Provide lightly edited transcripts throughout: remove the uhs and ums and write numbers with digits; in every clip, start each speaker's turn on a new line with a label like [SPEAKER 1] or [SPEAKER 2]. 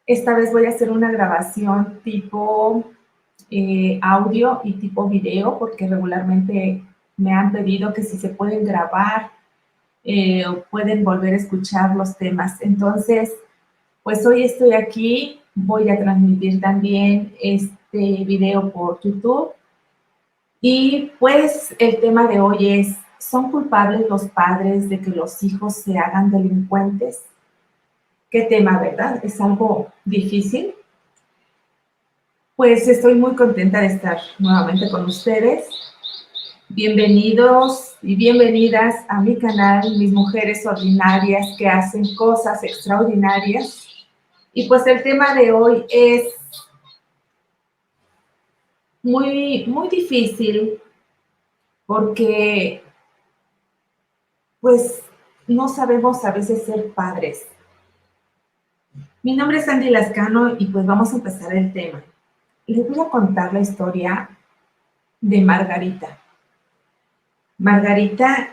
[SPEAKER 1] Esta vez voy a hacer una grabación tipo audio y tipo video, porque regularmente me han pedido que si se pueden grabar o pueden volver a escuchar los temas. Entonces, pues hoy estoy aquí, voy a transmitir también este video por YouTube. Y pues el tema de hoy es, ¿son culpables los padres de que los hijos se hagan delincuentes? ¿Qué tema, verdad? Es algo difícil. Pues estoy muy contenta de estar nuevamente con ustedes. Bienvenidos y bienvenidas a mi canal, Mis Mujeres Ordinarias que hacen cosas extraordinarias. Y pues el tema de hoy es muy difícil porque pues no sabemos a veces ser padres. Mi nombre es Andy Lascano y pues vamos a empezar el tema. Les voy a contar la historia de Margarita. Margarita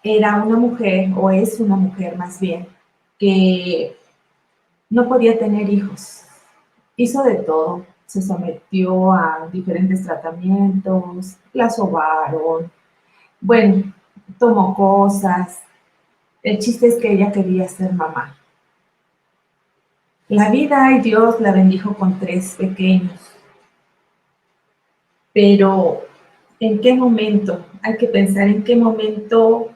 [SPEAKER 1] era una mujer, o es una mujer más bien, que no podía tener hijos. Hizo de todo, se sometió a diferentes tratamientos, la sobaron, bueno, tomó cosas. El chiste es que ella quería ser mamá. La vida y Dios la bendijo con 3 pequeños. Pero, ¿en qué momento? Hay que pensar en qué momento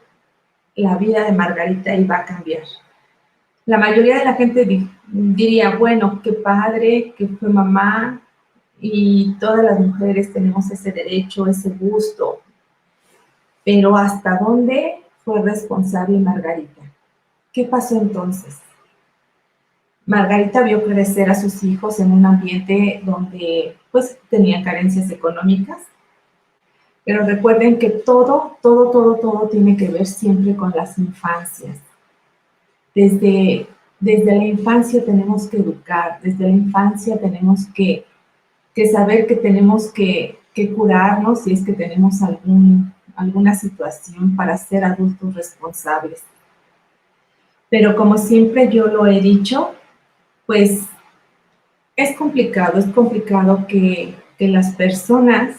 [SPEAKER 1] la vida de Margarita iba a cambiar. La mayoría de la gente diría, bueno, qué padre, que fue mamá, y todas las mujeres tenemos ese derecho, ese gusto. Pero ¿hasta dónde fue responsable Margarita? ¿Qué pasó entonces? Margarita vio crecer a sus hijos en un ambiente donde pues tenían carencias económicas, pero recuerden que todo tiene que ver siempre con las infancias. Desde la infancia tenemos que educar, desde la infancia tenemos que saber que tenemos que curarnos si es que tenemos alguna situación para ser adultos responsables. Pero como siempre yo lo he dicho, pues es complicado que las personas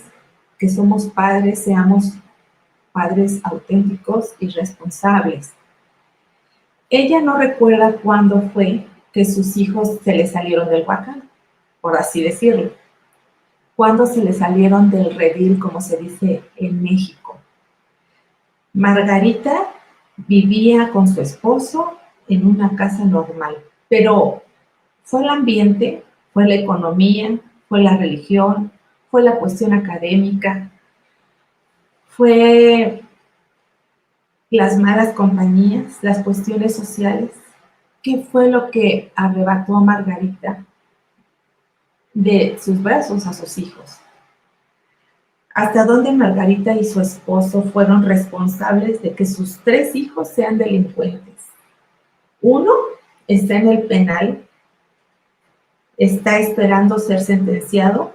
[SPEAKER 1] que somos padres seamos padres auténticos y responsables. Ella no recuerda cuándo fue que sus hijos se le salieron del huacán, por así decirlo. Cuándo se le salieron del redil, como se dice en México. Margarita vivía con su esposo en una casa normal, pero fue el ambiente, fue la economía, fue la religión, fue la cuestión académica, fue las malas compañías, las cuestiones sociales. ¿Qué fue lo que arrebató a Margarita de sus brazos a sus hijos? ¿Hasta dónde Margarita y su esposo fueron responsables de que sus 3 hijos sean delincuentes? Uno está en el penal, está esperando ser sentenciado.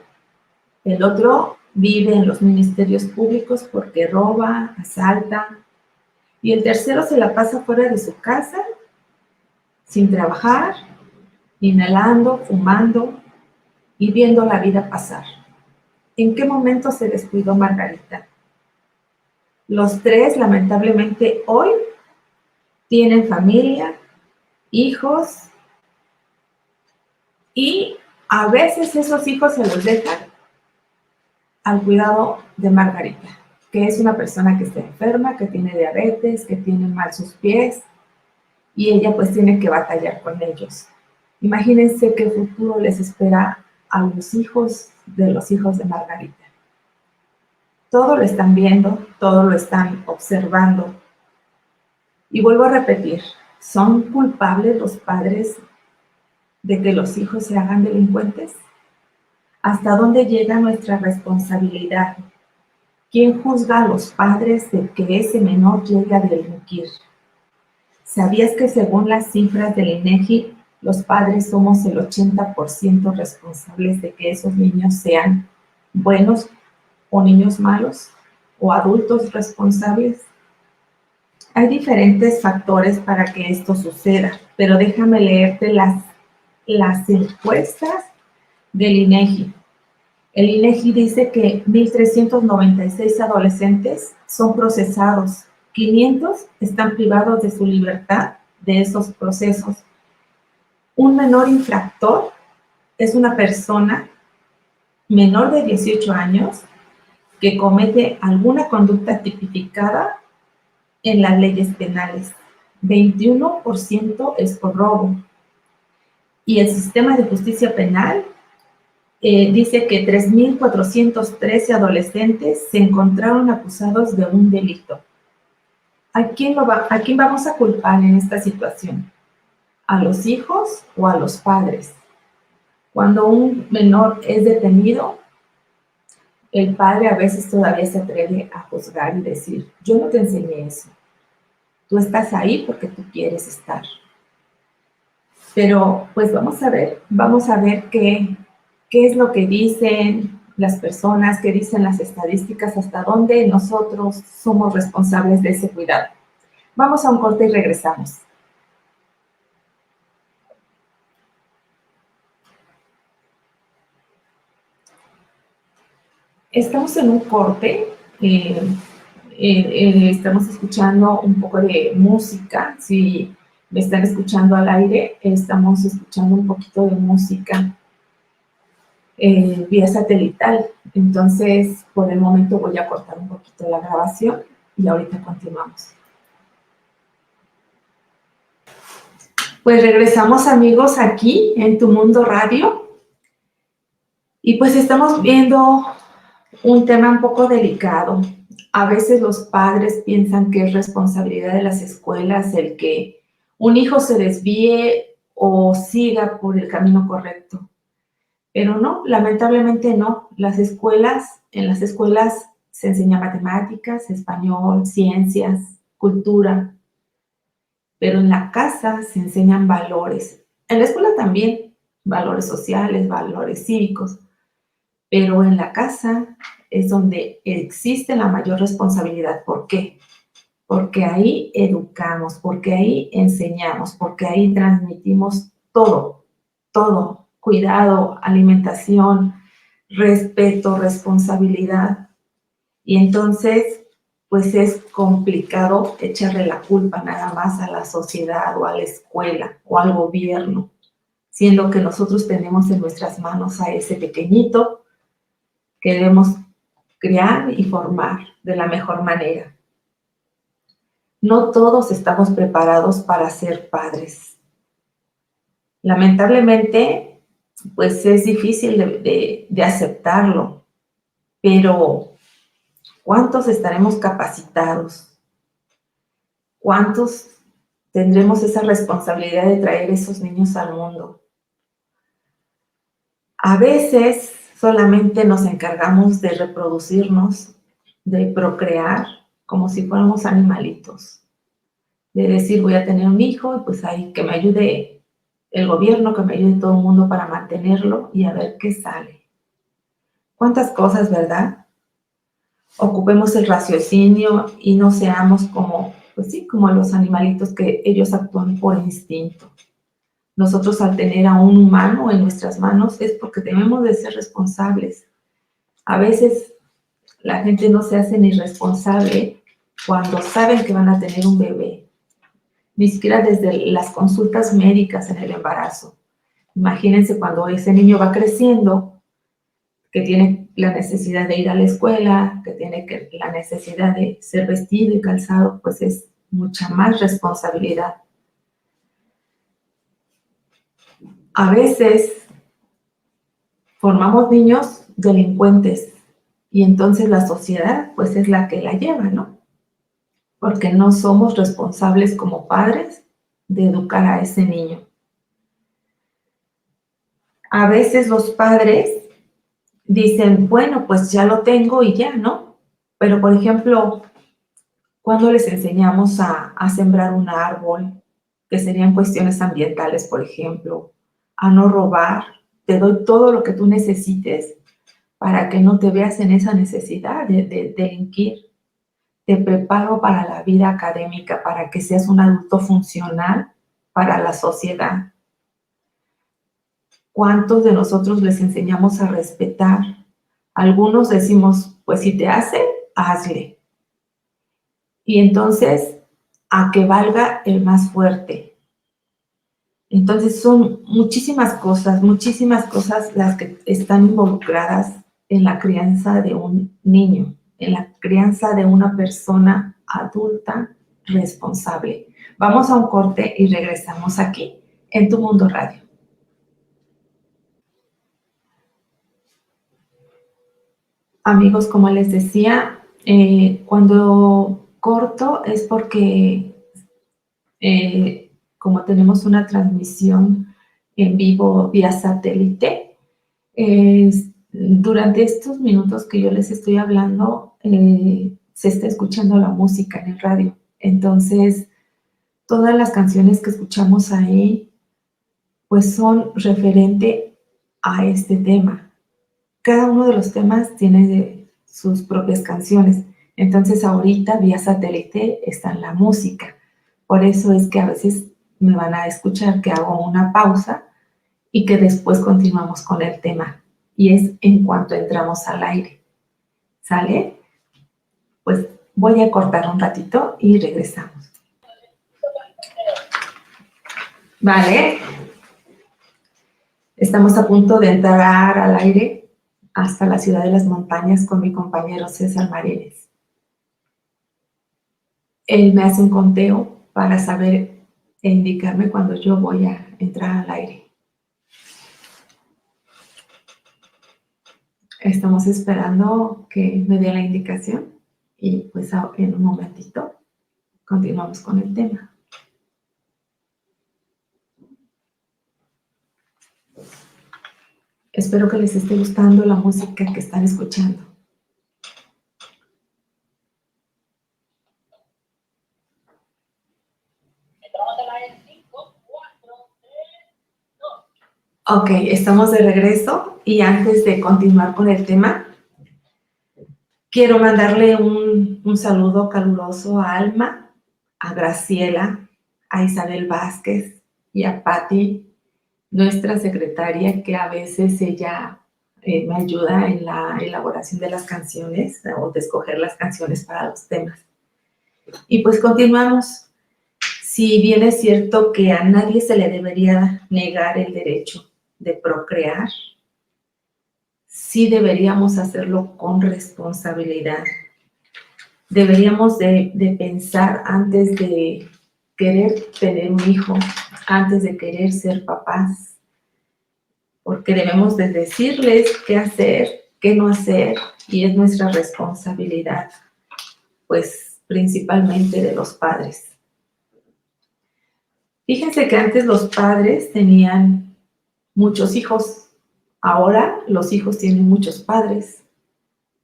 [SPEAKER 1] El otro vive en los ministerios públicos porque roba, asalta. Y el tercero se la pasa fuera de su casa, sin trabajar, inhalando, fumando y viendo la vida pasar. ¿En qué momento se descuidó Margarita? Los 3, lamentablemente, hoy tienen familia, hijos, y a veces esos hijos se los dejan al cuidado de Margarita, que es una persona que está enferma, que tiene diabetes, que tiene mal sus pies, y ella pues tiene que batallar con ellos. Imagínense qué futuro les espera a los hijos de Margarita. Todo lo están viendo, todo lo están observando. Y vuelvo a repetir, ¿son culpables los padres de que los hijos se hagan delincuentes? ¿Hasta dónde llega nuestra responsabilidad? ¿Quién juzga a los padres de que ese menor llegue a delinquir? ¿Sabías que según las cifras del INEGI, los padres somos el 80% responsables de que esos niños sean buenos o niños malos o adultos responsables? Hay diferentes factores para que esto suceda, pero déjame leerte las encuestas del INEGI. El INEGI dice que 1,396 adolescentes son procesados, 500 están privados de su libertad de esos procesos. Un menor infractor es una persona menor de 18 años que comete alguna conducta tipificada en las leyes penales. 21% es por robo. Y el sistema de justicia penal dice que 3,413 adolescentes se encontraron acusados de un delito. ¿A quién vamos a culpar en esta situación? ¿A los hijos o a los padres? Cuando un menor es detenido, el padre a veces todavía se atreve a juzgar y decir, yo no te enseñé eso. Tú estás ahí porque tú quieres estar. Pero pues vamos a ver qué es lo que dicen las personas, qué dicen las estadísticas, hasta dónde nosotros somos responsables de ese cuidado. Vamos a un corte y regresamos. Estamos en un corte, estamos escuchando un poco de música. Si me están escuchando al aire, estamos escuchando un poquito de música vía satelital. Entonces, por el momento voy a cortar un poquito la grabación y ahorita continuamos. Pues regresamos, amigos, aquí en Tu Mundo Radio. Y pues estamos viendo un tema un poco delicado. A veces los padres piensan que es responsabilidad de las escuelas el que un hijo se desvíe o siga por el camino correcto. Pero no, lamentablemente no. En las escuelas se enseña matemáticas, español, ciencias, cultura, pero en la casa se enseñan valores. En la escuela también, valores sociales, valores cívicos, pero en la casa es donde existe la mayor responsabilidad. ¿Por qué? Porque ahí educamos, porque ahí enseñamos, porque ahí transmitimos todo, todo, cuidado, alimentación, respeto, responsabilidad. Y entonces, pues es complicado echarle la culpa nada más a la sociedad o a la escuela o al gobierno, siendo que nosotros tenemos en nuestras manos a ese pequeñito que debemos criar y formar de la mejor manera. No todos estamos preparados para ser padres. Lamentablemente, pues es difícil de aceptarlo, pero ¿cuántos estaremos capacitados? ¿Cuántos tendremos esa responsabilidad de traer esos niños al mundo? A veces solamente nos encargamos de reproducirnos, de procrear, como si fuéramos animalitos. De decir, voy a tener un hijo, y pues ahí que me ayude el gobierno, que me ayude todo el mundo para mantenerlo y a ver qué sale. ¿Cuántas cosas, verdad? Ocupemos el raciocinio y no seamos como, pues sí, como los animalitos que ellos actúan por instinto. Nosotros al tener a un humano en nuestras manos es porque debemos de ser responsables. A veces la gente no se hace ni responsable cuando saben que van a tener un bebé, ni siquiera desde las consultas médicas en el embarazo. Imagínense cuando ese niño va creciendo, que tiene la necesidad de ir a la escuela, que tiene la necesidad de ser vestido y calzado, pues es mucha más responsabilidad. A veces formamos niños delincuentes y entonces la sociedad pues es la que la lleva, ¿no? Porque no somos responsables como padres de educar a ese niño. A veces los padres dicen, bueno, pues ya lo tengo y ya, ¿no? Pero, por ejemplo, cuando les enseñamos a sembrar un árbol, que serían cuestiones ambientales, por ejemplo, a no robar, te doy todo lo que tú necesites para que no te veas en esa necesidad de delinquir. Te preparo para la vida académica, para que seas un adulto funcional para la sociedad. ¿Cuántos de nosotros les enseñamos a respetar? Algunos decimos, pues si te hace, hazle. Y entonces, a que valga el más fuerte. Entonces son muchísimas cosas las que están involucradas en la crianza de un niño, en la crianza de una persona adulta responsable. Vamos a un corte y regresamos aquí, en Tu Mundo Radio. Amigos, como les decía, cuando corto es porque como tenemos una transmisión en vivo vía satélite, durante estos minutos que yo les estoy hablando, se está escuchando la música en el radio. Entonces, todas las canciones que escuchamos ahí, pues son referente a este tema. Cada uno de los temas tiene sus propias canciones. Entonces, ahorita vía satélite está en la música. Por eso es que a veces me van a escuchar que hago una pausa y que después continuamos con el tema. Y es en cuanto entramos al aire. ¿Sale? Pues voy a cortar un ratito y regresamos. Vale. Estamos a punto de entrar al aire hasta la ciudad de las montañas con mi compañero César Marínez. Él me hace un conteo para saber e indicarme cuando yo voy a entrar al aire. Estamos esperando que me dé la indicación y pues en un momentito continuamos con el tema. Espero que les esté gustando la música que están escuchando. Ok, estamos de regreso y antes de continuar con el tema, quiero mandarle un saludo caluroso a Alma, a Graciela, a Isabel Vázquez y a Patti, nuestra secretaria, que a veces ella me ayuda en la elaboración de las canciones o de escoger las canciones para los temas. Y pues continuamos. Si bien es cierto que a nadie se le debería negar el derecho de procrear, sí deberíamos hacerlo con responsabilidad. Deberíamos de pensar antes de querer tener un hijo, antes de querer ser papás, porque debemos de decirles qué hacer, qué no hacer, y es nuestra responsabilidad, pues principalmente de los padres. Fíjense que antes los padres tenían muchos hijos, ahora los hijos tienen muchos padres,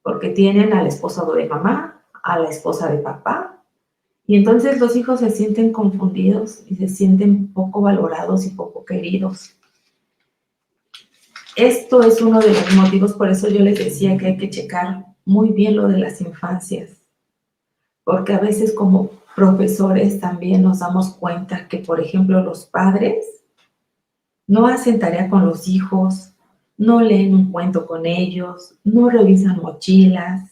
[SPEAKER 1] porque tienen al esposo de mamá, a la esposa de papá, y entonces los hijos se sienten confundidos y se sienten poco valorados y poco queridos. Esto es uno de los motivos, por eso yo les decía que hay que checar muy bien lo de las infancias, porque a veces como profesores también nos damos cuenta que, por ejemplo, los padres no hacen tarea con los hijos, no leen un cuento con ellos, no revisan mochilas,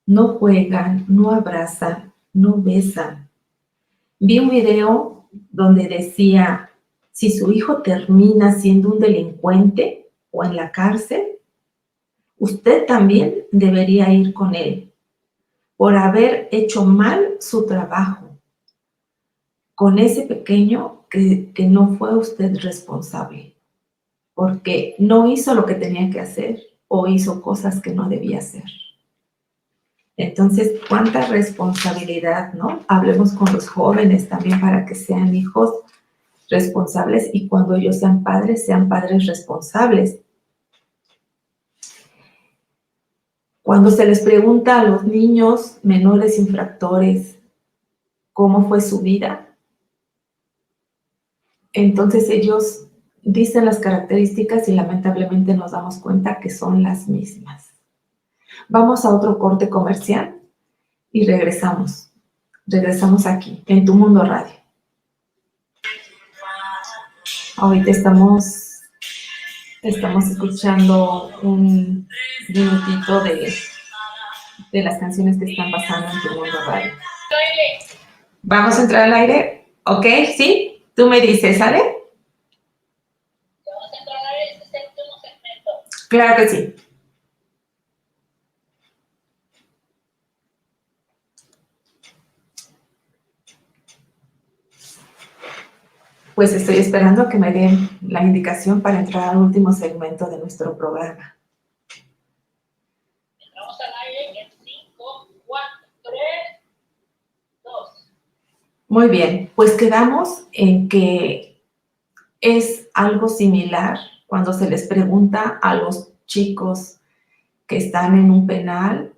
[SPEAKER 1] no juegan, no abrazan, no besan. Vi un video donde decía, si su hijo termina siendo un delincuente o en la cárcel, usted también debería ir con él por haber hecho mal su trabajo con ese pequeño que no fue usted responsable, porque no hizo lo que tenía que hacer o hizo cosas que no debía hacer. Entonces, ¿cuánta responsabilidad, no? Hablemos con los jóvenes también para que sean hijos responsables y cuando ellos sean padres responsables. Cuando se les pregunta a los niños menores infractores cómo fue su vida, entonces ellos dicen las características y lamentablemente nos damos cuenta que son las mismas. Vamos a otro corte comercial y regresamos. Regresamos aquí, en Tu Mundo Radio. Ahorita estamos Estamos escuchando un minutito de las canciones que están pasando en Tu Mundo Radio. ¿Vamos a entrar al aire? ¿Ok? ¿Sí? Tú me dices, ¿sale?
[SPEAKER 2] Vamos a entrar a este séptimo segmento.
[SPEAKER 1] Claro que sí. Pues estoy esperando a que me den la indicación para entrar al último segmento de nuestro programa.
[SPEAKER 2] Entramos al aire en 5, 4, 3, 2.
[SPEAKER 1] Muy bien, pues quedamos en que es algo similar cuando se les pregunta a los chicos que están en un penal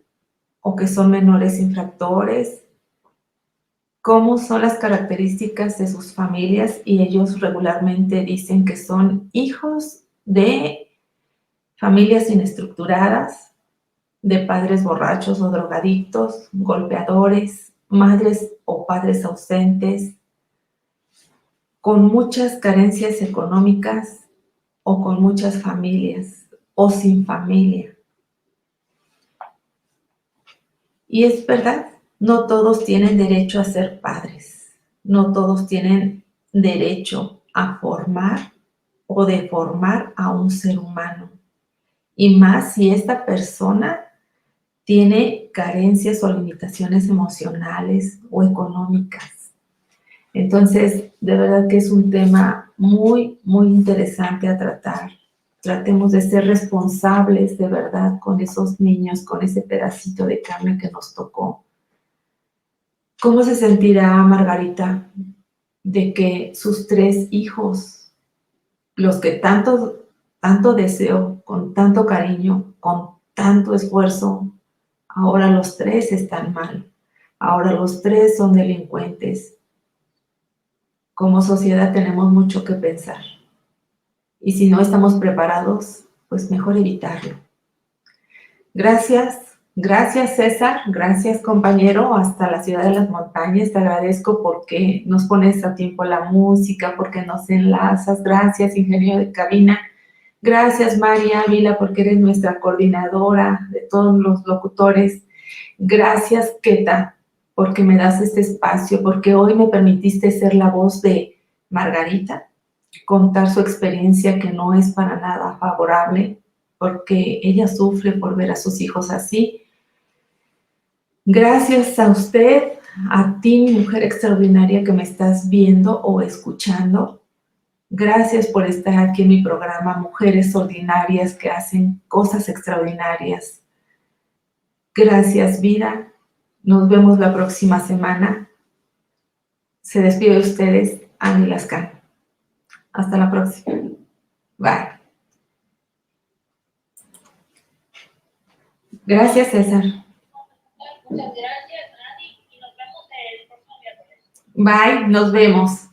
[SPEAKER 1] o que son menores infractores, cómo son las características de sus familias, y ellos regularmente dicen que son hijos de familias inestructuradas, de padres borrachos o drogadictos, golpeadores, madres o padres ausentes, con muchas carencias económicas o con muchas familias o sin familia. Y es verdad, no todos tienen derecho a ser padres, no todos tienen derecho a formar o deformar a un ser humano. Y más si esta persona tiene carencias o limitaciones emocionales o económicas. Entonces, de verdad que es un tema muy, muy interesante a tratar. Tratemos de ser responsables de verdad con esos niños, con ese pedacito de carne que nos tocó. ¿Cómo se sentirá Margarita de que sus 3 hijos, los que tanto, tanto deseo, con tanto cariño, con tanto esfuerzo, ahora los 3 están mal? Ahora los 3 son delincuentes. Como sociedad tenemos mucho que pensar. Y si no estamos preparados, pues mejor evitarlo. Gracias, gracias César, gracias compañero, hasta la ciudad de las montañas. Te agradezco porque nos pones a tiempo la música, porque nos enlazas. Gracias, ingeniero de cabina. Gracias, María Ávila, porque eres nuestra coordinadora de todos los locutores. Gracias, Keta, porque me das este espacio, porque hoy me permitiste ser la voz de Margarita, contar su experiencia que no es para nada favorable, porque ella sufre por ver a sus hijos así. Gracias a usted, a ti, mujer extraordinaria que me estás viendo o escuchando. Gracias por estar aquí en mi programa, Mujeres Ordinarias que hacen cosas extraordinarias. Gracias, vida. Nos vemos la próxima semana. Se despide de ustedes, Ani Lascano. Hasta la próxima. Bye. Gracias, César.
[SPEAKER 2] Muchas gracias, Ani, y nos vemos el próximo miércoles.
[SPEAKER 1] Bye, nos vemos.